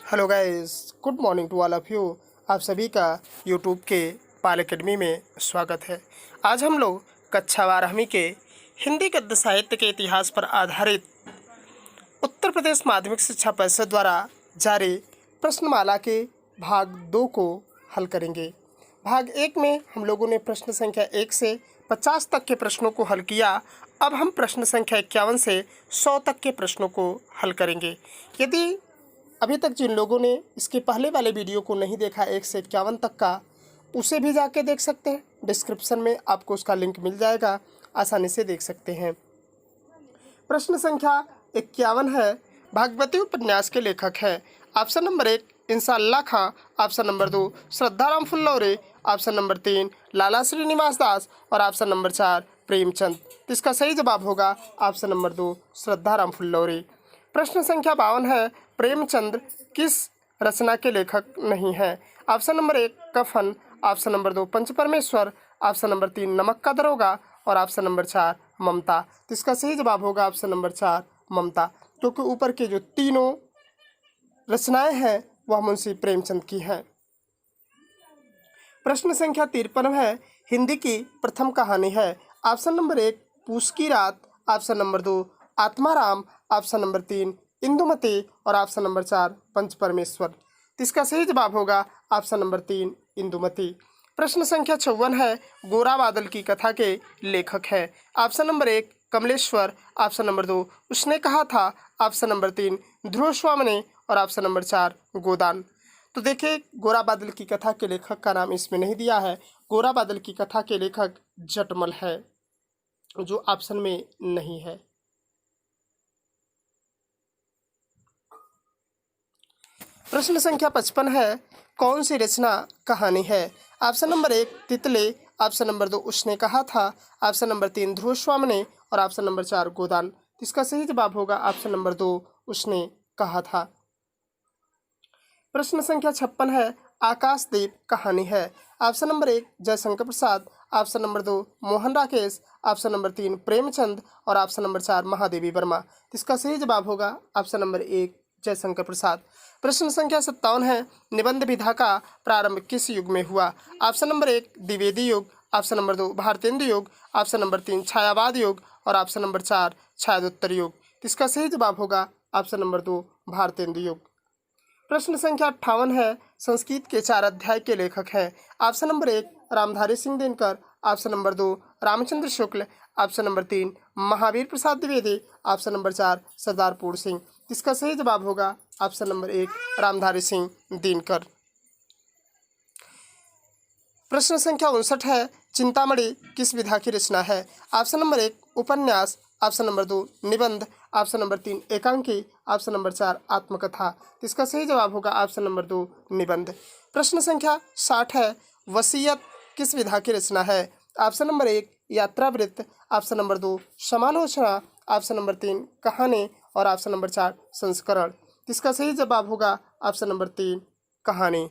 Hello guys, good morning to all of you. आप सभी का यूट्यूब के पाल एकेडमी में स्वागत है। आज हम लोग कक्षा 12वीं के हिंदी गद्य साहित्य के इतिहास पर आधारित उत्तर प्रदेश माध्यमिक शिक्षा परिषद द्वारा जारी प्रश्नमाला के भाग 2 को हल करेंगे। भाग 1 में हम लोगों ने प्रश्न संख्या 1 से 50 तक के प्रश्नों को हल किया। अब हम प्रश्न संख्या 51 से 100 तक के प्रश्नों को हल करेंगे। यदि अभी तक जिन लोगों ने इसके पहले वाले वीडियो को नहीं देखा 1 से 51 तक का, उसे भी जाके देख सकते हैं। डिस्क्रिप्शन में आपको उसका लिंक मिल जाएगा, आसानी से देख सकते हैं। प्रश्न संख्या 51 है, भागवती उपन्यास के लेखक हैं। Option number 1 Inshaallah Khan, option number 2 Shraddharam Phillauri, option number 3 Lala Shrinivas Das और ऑप्शन नंबर 4 प्रेमचंद। इसका सही जवाब होगा ऑप्शन नंबर 2 श्रद्धाराम फुल्लौरे। प्रश्न संख्या 52 है, प्रेमचंद किस रचना के लेखक नहीं हैं। ऑप्शन नंबर 1 कफन, ऑप्शन नंबर 2 पंचपरमेश्वर, ऑप्शन नंबर 3 नमक का दरोगा और ऑप्शन नंबर 4 ममता। तो इसका सही जवाब होगा ऑप्शन नंबर 4 ममता, क्योंकि ऊपर के जो तीनों रचनाएं हैं वह मुंशी प्रेमचंद की हैं। प्रश्न संख्या 53 है, हिंदी की प्रथम कहानी है। ऑप्शन नंबर 1 पूस की रात, option number 2 Atmaram, option number 3 Indumati और ऑप्शन नंबर 4 पंचपरमेश्वर। इसका सही जवाब होगा ऑप्शन नंबर 3 इंदुमती। प्रश्न संख्या 54 है, गोरा बादल की कथा के लेखक है। Option number 1 Kamleshwar, option number 2 उसने कहा था, ऑप्शन नंबर 3 ध्रुव स्वामी और ऑप्शन नंबर 4 गोदान। तो देखिए, गोरा बादल की कथा के लेखक का नाम इसमें नहीं दिया है। गोरा बादल की कथा के लेखक जटमल है, जो ऑप्शन में नहीं है। प्रश्न संख्या 55 है, कौन सी रचना कहानी है। ऑप्शन नंबर 1 तितले, ऑप्शन नंबर 2 उसने कहा था, ऑप्शन नंबर 3 ध्रुव स्वामी और ऑप्शन नंबर 4 गोदान। इसका सही जवाब होगा ऑप्शन नंबर 2 उसने कहा था। प्रश्न संख्या 56 है, आकाशदीप कहानी है। Option number 1 Jaishankar Prasad, option number 2 Mohan Rakesh, option number 3 Premchand और ऑप्शन नंबर 4 महादेवी वर्मा। इसका सही जवाब होगा ऑप्शन नंबर 1 जयशंकर प्रसाद। प्रश्न संख्या 57 है, निबंध विधा का प्रारंभ किस युग में हुआ। ऑप्शन नंबर 1 द्विवेदी युग, ऑप्शन नंबर 2 भारतेंदु युग, ऑप्शन नंबर 3 छायावाद युग और ऑप्शन नंबर 4 छायादोत्तर युग। इसका सही जवाब होगा ऑप्शन नंबर 2 भारतेंदु युग। प्रश्न संख्या 58 है, संस्कृत के 4 अध्याय के लेखक हैं। Option number 1 Ramdhari Singh Dinkar, option number 2 Ramchandra Shukla, option number 3 Mahavir Prasad Dwivedi, option number 4 Sardar Puran Singh. इसका सही जवाब होगा ऑप्शन नंबर 1 रामधारी सिंह दिनकर। प्रश्न संख्या 59 है, चिंतामणि किस विधा की रचना है। ऑप्शन नंबर 1 उपन्यास, ऑप्शन नंबर 2 निबंध, ऑप्शन नंबर 3 एकांकी, ऑप्शन नंबर 4 आत्मकथा। इसका सही जवाब होगा ऑप्शन नंबर 2 निबंध। प्रश्न संख्या 60 है, वसीयत किस विधा की रचना है। ऑप्शन नंबर 1 यात्रावृत्त, ऑप्शन नंबर 2 समालोचना, ऑप्शन नंबर 3 कहानी और ऑप्शन नंबर 4 संस्करण। इसका सही जवाब होगा ऑप्शन नंबर 3 कहानी।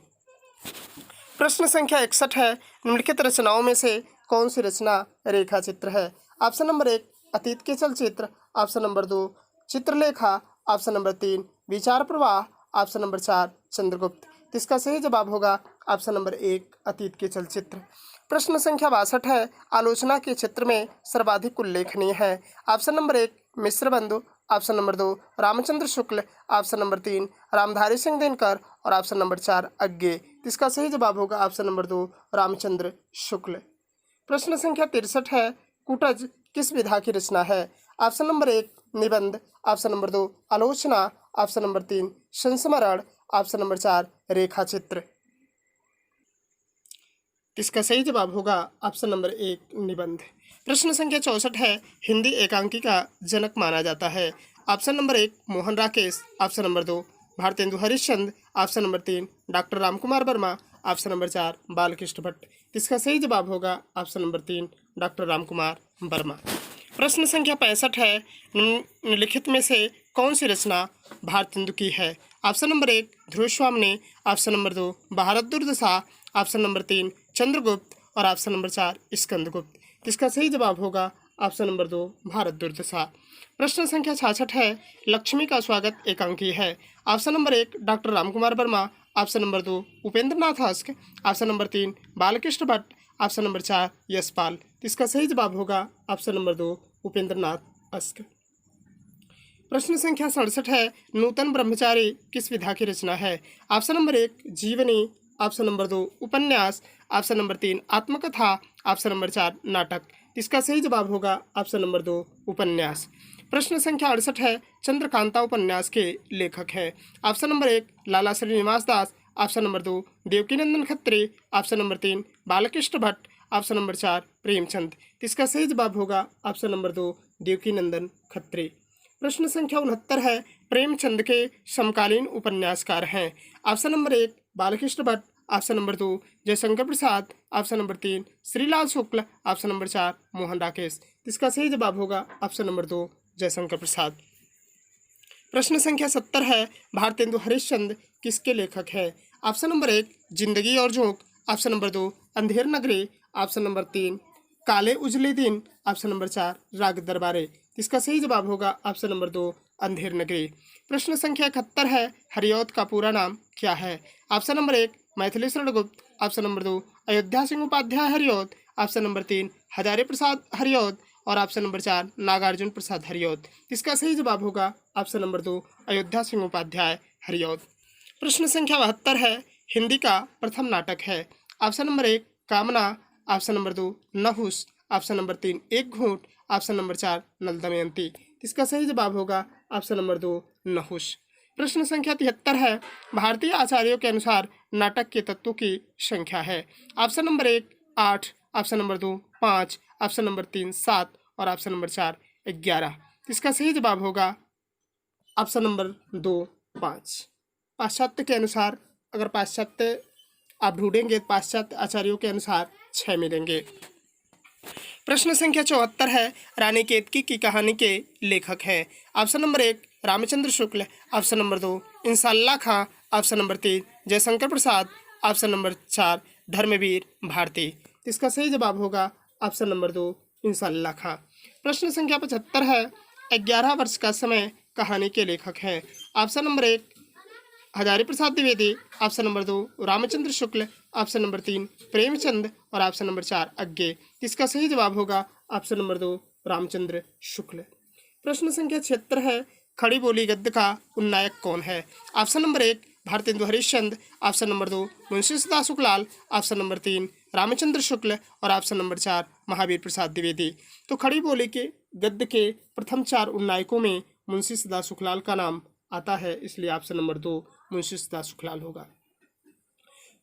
प्रश्न संख्या 61 है, निम्नलिखित रचनाओं में से कौन सी रचना रेखा चित्र है। ऑप्शन नंबर 1 अतीत के चलचित्र, option number 2 Chitralekha, option number 3 विचार प्रवाह, ऑप्शन नंबर 4 चंद्रगुप्त। इसका सही जवाब होगा ऑप्शन नंबर 1 अतीत के चलचित्र। प्रश्न संख्या 62 है, आलोचना के क्षेत्र में सर्वाधिक उल्लेखनीय है। ऑप्शन नंबर 1 मिश्र बंधु, option number 2 Ramchandra Shukla, option number 3 Ramdhari Singh Dinkar और ऑप्शन नंबर 4 अज्ञे। इसका सही जवाब होगा ऑप्शन नंबर 2 रामचंद्र शुक्ल। प्रश्न संख्या 63 है, कुटज किस विधा की रचना है। ऑप्शन नंबर 1 निबंध, ऑप्शन नंबर 2 आलोचना, ऑप्शन नंबर 3 संस्मरण, ऑप्शन नंबर 4 रेखा चित्र। इसका सही जवाब होगा ऑप्शन नंबर 1 निबंध। प्रश्न संख्या 64 है, हिंदी एकांकी का जनक माना जाता है। Option number 1 Mohan Rakesh, option number 2 Bharatendu Harishchandra, option number 3 doctor Ramkumar Verma, option number 4 Balkrishna Bhatt. इसका सही जवाब होगा option number 3 doctor Ramkumar Verma. प्रश्न संख्या 65 है, निम्नलिखित में से कौन सी रचना भारतेंदु की है। ऑप्शन नंबर 1 ध्रुव स्वामी, ऑप्शन नंबर 2 भारत दुर्दशा, ऑप्शन नंबर 3 चंद्रगुप्त और ऑप्शन नंबर 4 स्कंदगुप्त। इसका सही जवाब होगा ऑप्शन नंबर 2 भारत दुर्दशा। प्रश्न संख्या 66 है, लक्ष्मी का स्वागत एकांकी है। Option number 1 doctor Ramkumar Verma, option number 2 Upendra Nath Ashk, option number 3 Balkrishna Bhatt, option number 4 Yashpal. तो इसका सही जवाब होगा ऑप्शन नंबर 2 उपेंद्र नाथ हस्क। प्रश्न संख्या 67 है, नूतन ब्रह्मचारी किस विधा की रचना है? ऑप्शन नंबर 1 जीवनी, ऑप्शन नंबर 2 उपन्यास, ऑप्शन नंबर 3 आत्मकथा, ऑप्शन नंबर 4 नाटक। इसका सही जवाब होगा ऑप्शन नंबर 2 उपन्यास। प्रश्न संख्या 68 है, चंद्रकांता उपन्यास के लेखक हैं? Option number 1 Lala Shrinivas Das, option number 2 Devkinandan Khatri, option number 3 Balkrishna Bhatt, option number 4 Premchand. इसका सही जवाब होगा ऑप्शन नंबर 2 देवकीनंदन खत्री। प्रश्न संख्या 69 है, प्रेमचंद के समकालीन उपन्यासकार हैं? Option number 1 Balkrishna Bhatt, option number 2 Jaishankar Prasad, option number 3 Shrilal Shukla, option number 4 Mohan Rakesh. इसका सही जवाब होगा ऑप्शन नंबर 2 जयशंकर प्रसाद। प्रश्न संख्या 70 है, भारतेंदु हरिश्चंद्र किसके लेखक हैं? ऑप्शन नंबर 1 जिंदगी और झोंक, option number 2 Andher Nagari, option number 3 काले उजले दिन, ऑप्शन नंबर 4 राग दरबारे। इसका सही जवाब होगा ऑप्शन नंबर 2 अंधेर नगरी। प्रश्न संख्या 71 है, हरिऔध का पूरा नाम क्या है? Option number 1 Maithili Sharan Gupt, option number 2 Ayodhya Singh Upadhyay Hariaudh, option number 3 Hazari Prasad Hariaudh और ऑप्शन नंबर 4 नागार्जुन प्रसाद हरिऔध। इसका सही जवाब होगा ऑप्शन नंबर 2 अयोध्या सिंह उपाध्याय हरिऔध। प्रश्न संख्या 72 है, हिंदी का प्रथम नाटक है? ऑप्शन नंबर 1 कामना, option number 2 Nahush, option number 3 एक घूंट, ऑप्शन नंबर 4 नल दमयंती। इसका सही जवाब होगा ऑप्शन नंबर 2 नहुस। प्रश्न संख्या 73 है, भारतीय आचार्यों के अनुसार नाटक के तत्वों की संख्या है? Option number 1 8, option number 2 5, option number 3 7 और ऑप्शन नंबर 4 11। इसका सही जवाब होगा ऑप्शन नंबर 2 5। पाश्चात्य के अनुसार, अगर पाश्चात्य आप ढूंढेंगे तो पाश्चात्य आचार्यों के अनुसार 6 मिलेंगे। प्रश्न संख्या 74 है, रानी केतकी की कहानी के लेखक हैं? Option number 1 Ramchandra Shukla, option number 2 इंसाल्ला खां, option number 3 Jaishankar Prasad, option number 4 Dharmveer Bharti. इसका सही जवाब होगा ऑप्शन नंबर 2 इंसाल्ला खां। प्रश्न संख्या 75 है, 11 वर्ष का समय कहानी के लेखक हैं? Option number 1 Hazari Prasad Dwivedi, option number 2 Ramchandra Shukla, option number 3 Premchand और ऑप्शन नंबर 4 अज्ञे। इसका सही जवाब होगा ऑप्शन नंबर 2 रामचंद्र शुक्ल। प्रश्न संख्या 76 है, खड़ी बोली गद्य का उन्नायक कौन है? Option number 1 Bharatendu Harishchandra, option number 2 Munshi सदा सुखलाल, ऑप्शन नंबर 3 रामचंद्र शुक्ल और ऑप्शन नंबर 4 महावीर प्रसाद द्विवेदी। तो खड़ी बोली के गद्य के प्रथम 4 उन्नायकों में मुंशी सदा सुखलाल का नाम आता है, इसलिए ऑप्शन नंबर 2 मुंशी सदा सुखलाल होगा।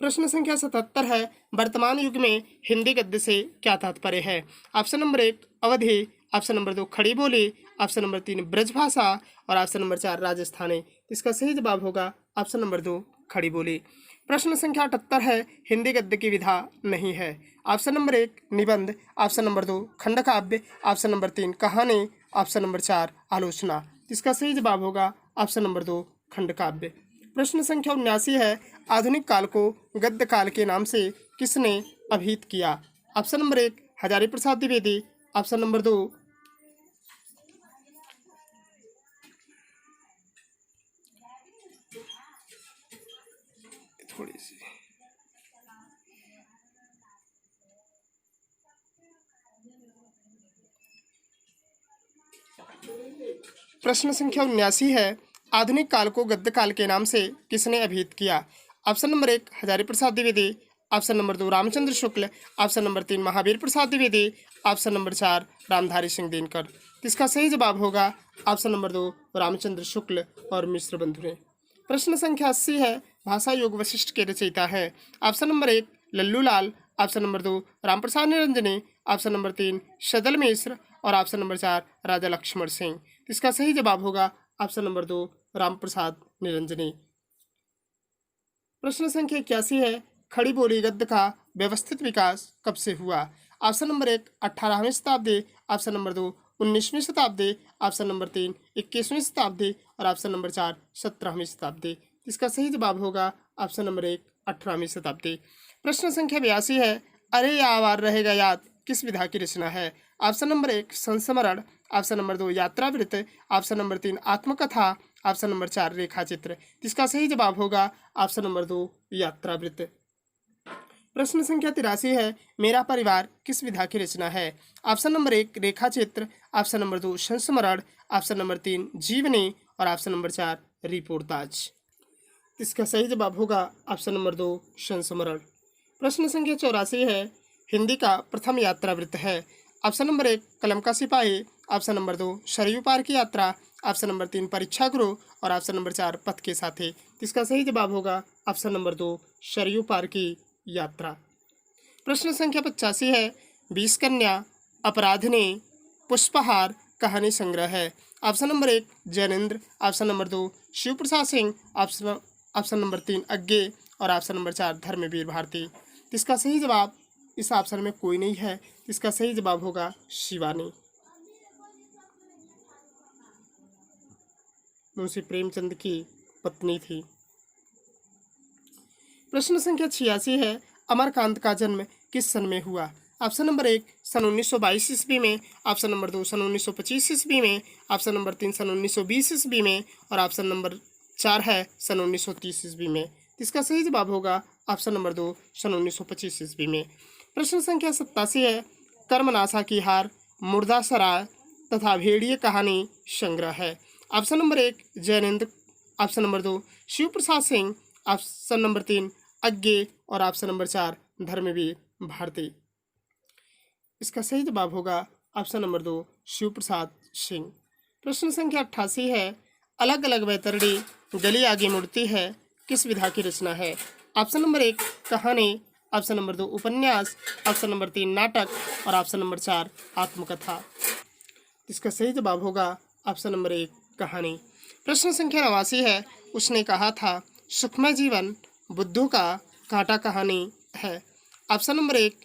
प्रश्न संख्या 77 है, वर्तमान युग में हिंदी गद्य से क्या तात्पर्य है? ऑप्शन नंबर 1 अवधि, ऑप्शन नंबर 2 खड़ी बोली, ऑप्शन नंबर 3 ब्रजभाषा और ऑप्शन नंबर 4 राजस्थानी। इसका सही जवाब होगा ऑप्शन नंबर 2 खड़ी बोली। प्रश्न संख्या 78 है, हिंदी गद्य की विधा नहीं है? ऑप्शन नंबर 1 निबंध, ऑप्शन नंबर 2 खंडकाव्य, ऑप्शन नंबर 3 कहानी, ऑप्शन नंबर 4 आलोचना। इसका सही जवाब होगा ऑप्शन नंबर 2 खंडकाव्य। प्रश्न संख्या 79 है, आधुनिक काल को गद्य काल के नाम से किसने अभिहित किया? Option number 1 Hazari Prasad Dwivedi, option number 2 थोड़ी सी प्रश्न संख्या 79 है, आधुनिक काल को गद्य काल के नाम से किसने अभिहित किया? Option number 1 Hazari Prasad Dwivedi, option number 2 Ramchandra Shukla, option number 3 Mahavir Prasad Dwivedi, option number 4 Ramdhari Singh Dinkar. इसका सही जवाब होगा ऑप्शन नंबर 2 रामचंद्र शुक्ल और मिश्र बंधु ने। प्रश्न संख्या 80 है, भाषा योग वशिष्ठ के रचयिता हैं? Option number 1 Lallu Lal, option number 2 Ramprasad Niranjani, option number 3 Sadal Mishra और ऑप्शन नंबर 4 राजा लक्ष्मण सिंह। इसका सही जवाब होगा ऑप्शन नंबर 2 रामप्रसाद निरंजनी। प्रश्न संख्या 81 है, खड़ी बोली गद्य का व्यवस्थित विकास कब से हुआ? ऑप्शन नंबर 1 18वीं शताब्दी, ऑप्शन नंबर 2 19वीं शताब्दी, ऑप्शन नंबर 3 21वीं शताब्दी और ऑप्शन नंबर 4 17वीं शताब्दी। इसका सही जवाब होगा ऑप्शन नंबर 1 18वीं शताब्दी। प्रश्न संख्या 82 है, अरे या आवार रहेगा याद किस विधा की रचना है? ऑप्शन नंबर 1 संस्मरण, ऑप्शन नंबर 2 यात्रावृत्त, ऑप्शन नंबर 3 आत्मकथा, ऑप्शन नंबर 4 रेखा चित्र। इसका सही जवाब होगा ऑप्शन नंबर 2 यात्रा वृत्त। प्रश्न संख्या 83 है, मेरा परिवार किस विधा की रचना है? ऑप्शन नंबर 1 रेखा चित्र, ऑप्शन नंबर 2 संस्मरण, ऑप्शन नंबर 3 जीवनी और ऑप्शन नंबर 4 रिपोर्टाज। इसका सही जवाब होगा ऑप्शन नंबर 2 संस्मरण। प्रश्न संख्या 84 है, हिंदी का प्रथम यात्रा वृत्त है। ऑप्शन नंबर 1 कलम का सिपाही, ऑप्शन नंबर 2 सरयू पार की यात्रा, ऑप्शन नंबर 3 परीक्षा गृह और ऑप्शन नंबर 4 पथ के साथी। इसका सही जवाब होगा ऑप्शन नंबर 2 सरयू पार की यात्रा। प्रश्न संख्या 85 है, 20 कन्या, अपराधिनी, पुष्पहार कहानी संग्रह है। Option number 1 Jainendra, option number 2 Shiv Prasad Singh, option number 3 Agyeya और ऑप्शन नंबर 4 धर्मवीर भारती। इसका सही जवाब इस ऑप्शन में कोई नहीं है। इसका सही जवाब होगा शिवानी। मुंशी प्रेमचंद की पत्नी थी। प्रश्न संख्या 86 है, अमरकांत का जन्म किस सन में हुआ? ऑप्शन नंबर 1 सन 1922 ईस्वी में, ऑप्शन नंबर 2 सन 1925 ईस्वी में, ऑप्शन नंबर 3 सन 1920 ईस्वी में और ऑप्शन नंबर 4 है सन 1930 ईस्वी में। इसका सही जवाब होगा ऑप्शन नंबर 2 सन 1925 ईस्वी में। प्रश्न संख्या 87 है, कर्मनाशा की हार, मुर्दासराय तथा भेड़िए कहानी संग्रह है। Option number 1 Jainendra, option number 2 Shiv Prasad Singh, option number 3 Agyeya और ऑप्शन नंबर 4 धर्मवीर भारती। इसका सही जवाब होगा ऑप्शन नंबर 2 शिव प्रसाद सिंह। प्रश्न संख्या 88 है, अलग अलग वैतरणी गली आगे मुड़ती है किस विधा की रचना है? ऑप्शन नंबर 1 कहानी, ऑप्शन नंबर 2 उपन्यास, ऑप्शन नंबर 3 नाटक और ऑप्शन नंबर 4 आत्मकथा। इसका सही जवाब होगा ऑप्शन नंबर 1 कहानी। प्रश्न संख्या 89 है, उसने कहा था सुखमय जीवन बुद्धू का कांटा कहानी है। Option number 1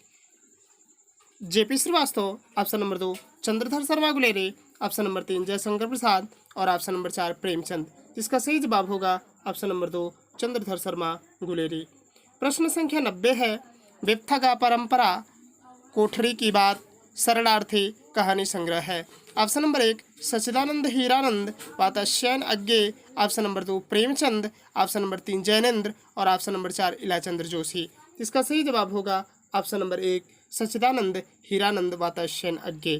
JP Shrivastava, option number 2 Chandradhar Sharma Guleri, option number 3 Jaishankar Prasad और ऑप्शन नंबर 4 प्रेमचंद। इसका सही जवाब होगा ऑप्शन नंबर 2 चंद्रधर शर्मा गुलेरी। प्रश्न संख्या 90 है, विपथगा परंपरा कोठरी की बात सरलार्थी कहानी संग्रह है। Option number 1 Sachchidanand Hiranand Vatsyayan Agyeya, option number 2 Premchand, option number 3 Jainendra और ऑप्शन नंबर 4 इलाचंद्र जोशी। इसका सही जवाब होगा ऑप्शन नंबर 1 सच्चिदानंद हीरानंद वाताश्यन अज्ञे।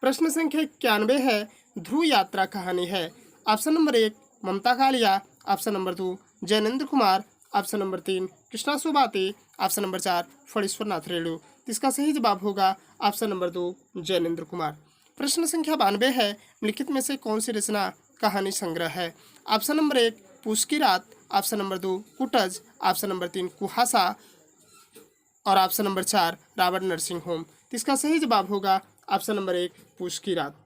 प्रश्न संख्या 91 है, ध्रुव यात्रा कहानी है। Option number 1 Mamta Kalia, option number 2 Jainendra Kumar, option number 3 Krishna Sobti, option number 4 Phanishwarnath Renu. इसका सही जवाब होगा ऑप्शन नंबर 2 जैनेन्द्र कुमार। प्रश्न संख्या 92 है, निम्नलिखित में से कौन सी रचना कहानी संग्रह है? ऑप्शन नंबर 1 पूस की रात, ऑप्शन नंबर 2 कुटज, ऑप्शन नंबर 3 कुहासा और ऑप्शन नंबर 4 रावण नरसिंह होम। इसका सही जवाब होगा ऑप्शन नंबर 1 पूस की रात।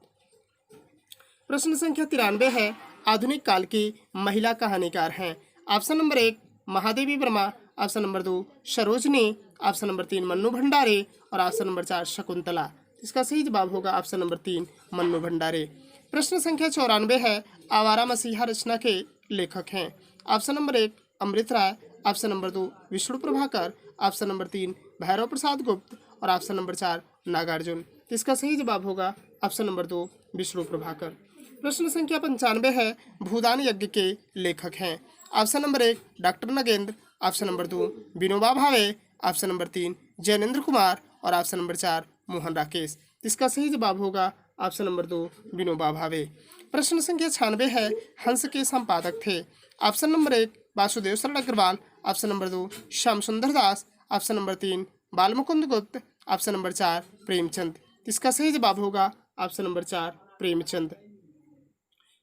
प्रश्न संख्या 93 है, आधुनिक काल की महिला कहानीकार हैं। Option number 1 Mahadevi Verma, option number 2 Sarojini, option number 3 Mannu भंडारे और ऑप्शन नंबर 4 शकुंतला। इसका सही जवाब होगा ऑप्शन नंबर 3 मन्नू भंडारे। प्रश्न संख्या 94 है, आवारा मसीहा रचना के लेखक हैं। Option number 1 Amrit Rai, option number 2 Vishnu Prabhakar, option number 3 Bhairav Prasad Gupt और ऑप्शन नंबर 4 नागार्जुन। इसका सही जवाब होगा ऑप्शन नंबर 2 विष्णु प्रभाकर। प्रश्न संख्या 95 है, भूदान यज्ञ के लेखक हैं। Option number 1 doctor Nagendra, option number 2 Vinoba Bhave, option number 3 Jainendra Kumar और ऑप्शन नंबर 4 मोहन राकेश। इसका सही जवाब होगा ऑप्शन नंबर 2 विनोबा भावे। प्रश्न संख्या 96 है, हंस के संपादक थे। ऑप्शन नंबर 1 वासुदेव शरण अग्रवाल, ऑप्शन नंबर 2 श्याम सुंदर दास, option number 3 Balmukund Gupt, option number 4 Premchand. इसका सही जवाब होगा ऑप्शन नंबर 4 प्रेमचंद।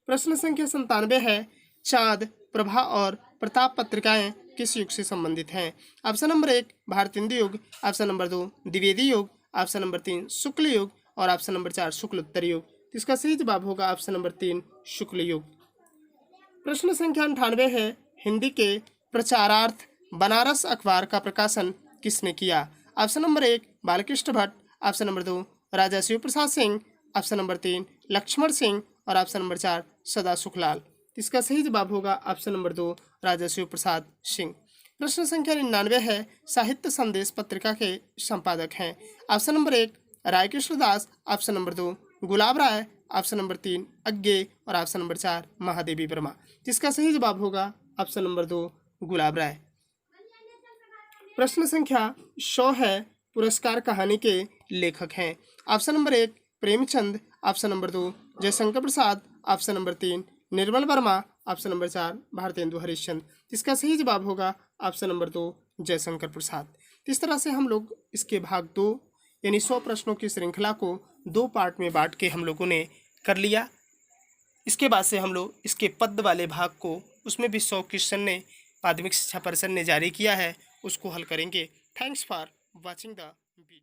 प्रश्न संख्या 97 है, चाँद, प्रभा और प्रताप पत्रिकाएं किस युग से संबंधित हैं? ऑप्शन नंबर 1 भारतेंदु युग, ऑप्शन नंबर 2 द्विवेदी युग, ऑप्शन नंबर 3 शुक्ल युग और ऑप्शन नंबर 4 शुक्लोत्तर युग। इसका सही जवाब होगा ऑप्शन नंबर 3 शुक्ल युग। प्रश्न संख्या 98 है, हिंदी के प्रचारार्थ बनारस अखबार का प्रकाशन किसने किया? Option number 1 Balkrishna Bhatt, option number 2 राजा शिव प्रसाद सिंह, ऑप्शन नंबर 3 लक्ष्मण सिंह और ऑप्शन नंबर 4 सदा सुखलाल। इसका सही जवाब होगा ऑप्शन नंबर 2 राजा शिव प्रसाद सिंह। प्रश्न संख्या 99 है, साहित्य संदेश पत्रिका के संपादक हैं। ऑप्शन नंबर 1 राय कृष्ण दास, ऑप्शन नंबर 2 गुलाब राय, ऑप्शन नंबर 3 अज्ञे और ऑप्शन नंबर 4 महादेवी वर्मा। जिसका सही जवाब होगा ऑप्शन नंबर 2 गुलाब राय। प्रश्न संख्या 100 है, पुरस्कार कहानी के लेखक हैं। Option number 1 Premchand, option number 2 Jaishankar Prasad, option number 3 Nirmal Verma, option number 4 Bharatendu Harishchandra. जिसका सही जवाब होगा ऑप्शन नंबर 2 जयशंकर प्रसाद। इस तरह से हम लोग इसके भाग 2 यानी 100 प्रश्नों की श्रृंखला को 2 पार्ट में बांट के हम लोगों ने कर लिया। इसके बाद से हम लोग इसके पद वाले भाग को, उसमें भी 100 क्वेश्चन ने माध्यमिक शिक्षा परिषद ने जारी किया है, उसको हल करेंगे। Thanks for watching the video.